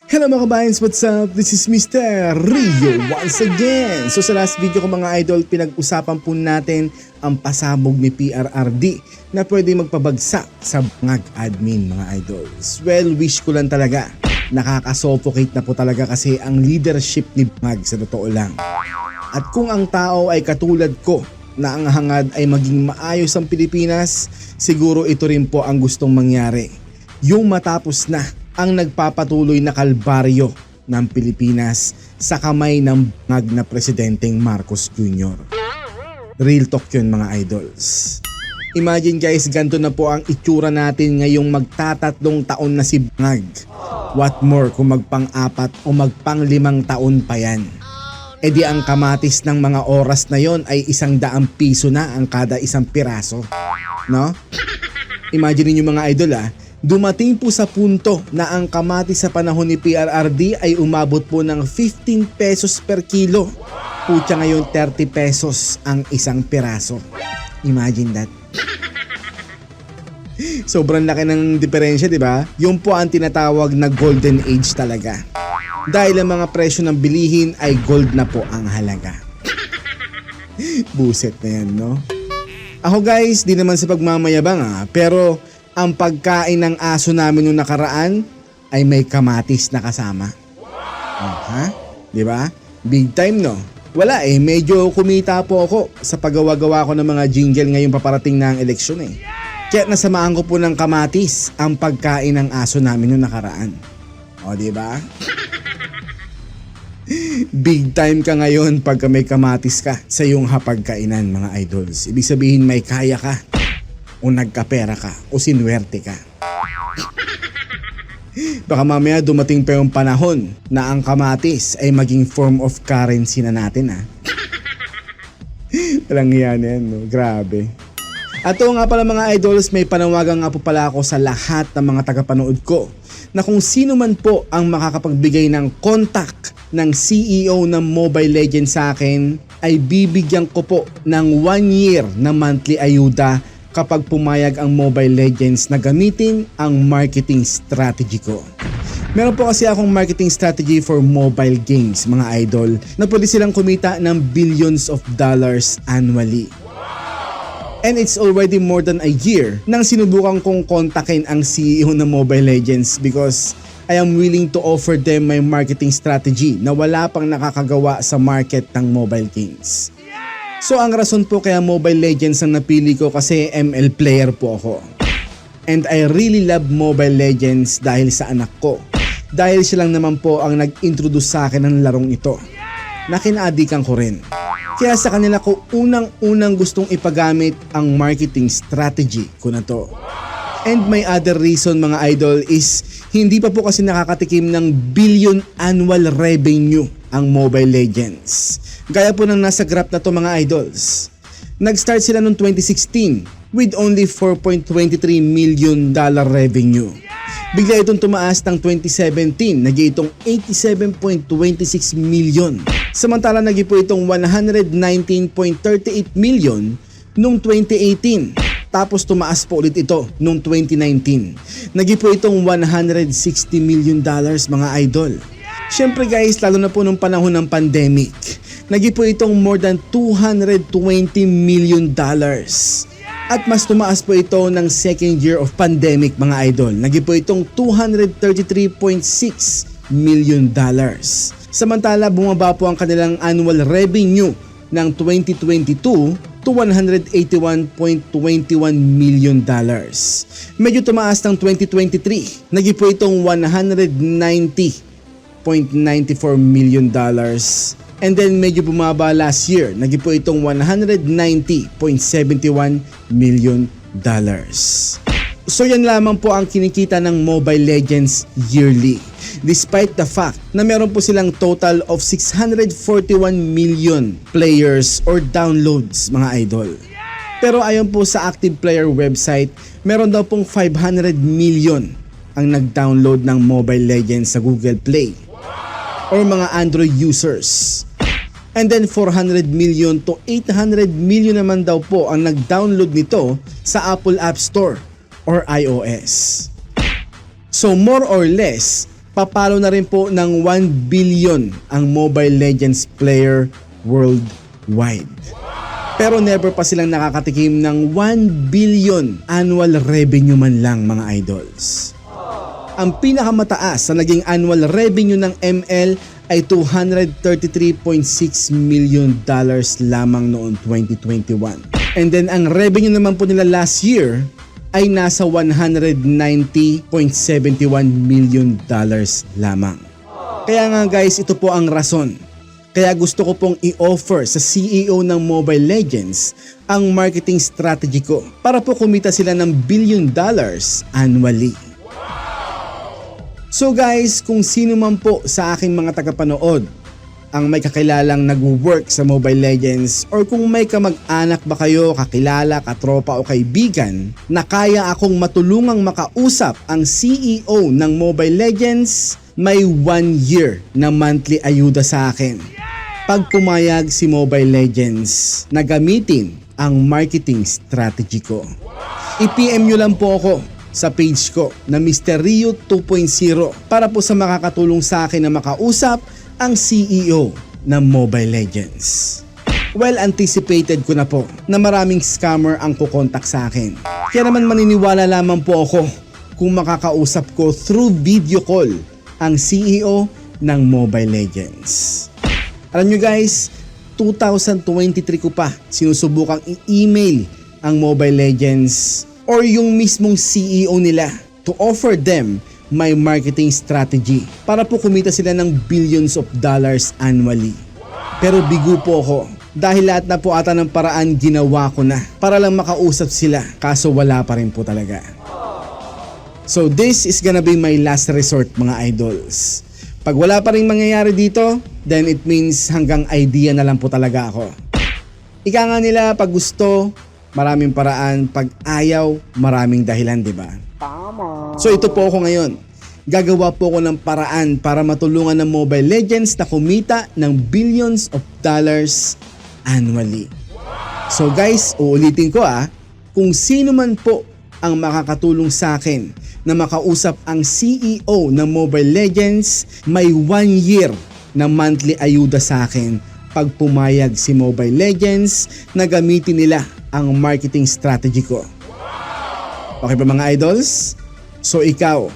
Hello mga kabayans, what's up? This is Mr. Rio once again. So sa last video ko mga idol, pinag-usapan po natin ang pasabog ni PRRD na pwede magpabagsak sa bangag admin mga idols. Well, wish ko lang talaga. Nakaka-suffocate na po talaga kasi ang leadership ni bangag sa totoo lang. At kung ang tao ay katulad ko na ang hangad ay maging maayos ang Pilipinas, siguro ito rin po ang gustong mangyari. Yung matapos na ang nagpapatuloy na kalbaryo ng Pilipinas sa kamay ng bangag na Presidenteng Marcos Jr. Real talk yun mga idols. Imagine guys, ganito na po ang itsura natin ngayong magtatatlong taon na si bangag. What more kung magpang-apat o magpang-5 taon pa yan. E di ang kamatis ng mga oras na yon ay 100 piso na ang kada isang piraso. No? Imagine niyo mga idol dumating po sa punto na ang kamatis sa panahon ni PRRD ay umabot po ng 15 pesos per kilo. Putya ngayon 30 pesos ang isang piraso. Imagine that. Sobrang laki ng diferensya, di ba? Yung po ang tinatawag na golden age talaga. Dahil ang mga presyo ng bilihin ay gold na po ang halaga. Buset na yan, no? Ako guys, di naman sa pagmamayabang pero ang pagkain ng aso namin noong nakaraan ay may kamatis na kasama. Di ba? Big time, no? Wala medyo kumita po ako sa paggawa-gawa ko ng mga jingle ngayong paparating na ang eleksyon Kaya nasamaan ko po ng kamatis ang pagkain ng aso namin noong nakaraan. O, di ba? Big time ka ngayon pagka may kamatis ka sa iyong hapagkainan mga idols. Ibig sabihin may kaya ka. O nagkapera ka, o sinwerte ka. Baka mamaya dumating pa yung panahon na ang kamatis ay maging form of currency na natin Walang yan no? Grabe. At nga pala mga idols, may panawagan nga po pala ako sa lahat ng mga tagapanood ko na kung sino man po ang makakapagbigay ng contact ng CEO ng Mobile Legends sa akin ay bibigyan ko po ng 1 year na monthly ayuda kapag pumayag ang Mobile Legends na gamitin ang marketing strategy ko. Meron po kasi akong marketing strategy for mobile games mga idol na pwede silang kumita ng billions of dollars annually. And it's already more than a year nang sinubukan kong kontakin ang CEO ng Mobile Legends because I am willing to offer them my marketing strategy na wala pang nakakagawa sa market ng mobile games. So ang rason po kaya Mobile Legends ang napili ko kasi ML player po ako. And I really love Mobile Legends dahil sa anak ko. Dahil siya lang naman po ang nag-introduce sa akin ng larong ito. Na kinaadikan ko rin. Kaya sa kanila ko unang-unang gustong ipagamit ang marketing strategy ko na to. And my other reason mga idol is hindi pa po kasi nakakatikim ng billion annual revenue ang Mobile Legends. Gaya po ng nasa graph na to mga idols. Nag-start sila noong 2016 with only $4.23 million revenue. Bigla itong tumaas ng 2017, naging itong 87.26 million. Samantala naging po itong 119.38 million noong 2018. Tapos tumaas po ulit ito noong 2019. Naging po itong $160 million mga idol. Siyempre guys, lalo na po nung panahon ng pandemic, naging po itong more than $220 million. At mas tumaas po ito ng second year of pandemic mga idol. Naging po itong $233.6 million. Samantala bumaba po ang kanilang annual revenue ng 2022 to $181.21 million. Medyo tumaas ng 2023. Naging po itong $190.94 million. And then medyo bumaba last year. Naging po itong $190.71 million. So yan lamang po ang kinikita ng Mobile Legends yearly. Despite the fact na meron po silang total of 641 million players or downloads mga idol. Pero ayon po sa active player website, meron daw pong 500 million ang nag-download ng Mobile Legends sa Google Play or mga Android users. And then 400 million to 800 million naman daw po ang nag-download nito sa Apple App Store or iOS. So more or less, papalo na rin po ng 1 billion ang Mobile Legends player worldwide. Pero never pa silang nakakatikim ng 1 billion annual revenue man lang mga idols. Ang pinakamataas na naging annual revenue ng ML ay $233.6 million lamang noong 2021. And then ang revenue naman po nila last year ay nasa $190.71 million lamang. Kaya nga guys, ito po ang rason. Kaya gusto ko pong i-offer sa CEO ng Mobile Legends ang marketing strategy ko para po kumita sila ng $1 billion annually. So guys, kung sino man po sa aking mga tagapanood ang may kakilalang nag-work sa Mobile Legends or kung may kamag-anak ba kayo, kakilala, katropa o kaibigan na kaya akong matulungang makausap ang CEO ng Mobile Legends, may 1 year na monthly ayuda sa akin. Pag pumayag si Mobile Legends na gamitin ang marketing strategy ko. I-PM nyo lang po ako sa page ko na Mr. Rio 2.0 para po sa makakatulong sa akin na makausap ang CEO ng Mobile Legends. Well, anticipated ko na po na maraming scammer ang kukontak sa akin. Kaya naman maniniwala lamang po ako kung makakausap ko through video call ang CEO ng Mobile Legends. Alam nyo guys, 2023 ko pa sinusubukang i-email ang Mobile Legends or yung mismong CEO nila to offer them my marketing strategy para po kumita sila ng billions of dollars annually. Pero bigo po ako dahil lahat na po ata ng paraan ginawa ko na para lang makausap sila, kaso wala pa rin po talaga. So this is gonna be my last resort mga idols. Pag wala pa rin mangyayari dito, then it means hanggang idea na lang po talaga ako. Ika nga nila, pag gusto, maraming paraan, pag ayaw, maraming dahilan, di ba? So ito po ako ngayon. Gagawa po ako ng paraan para matulungan ng Mobile Legends na kumita ng billions of dollars annually. So guys, uulitin ko kung sino man po ang makakatulong sa akin na makausap ang CEO ng Mobile Legends, may 1 year na monthly ayuda sa akin pag pumayag si Mobile Legends na gamitin nila ang marketing strategy ko. Okay ba mga idols? So ikaw,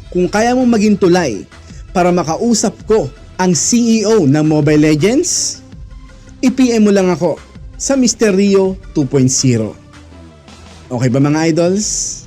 kung kaya mong maging tulay para makausap ko ang CEO ng Mobile Legends, i-PM mo lang ako sa Mr. Rio 2.0. Okay ba mga idols?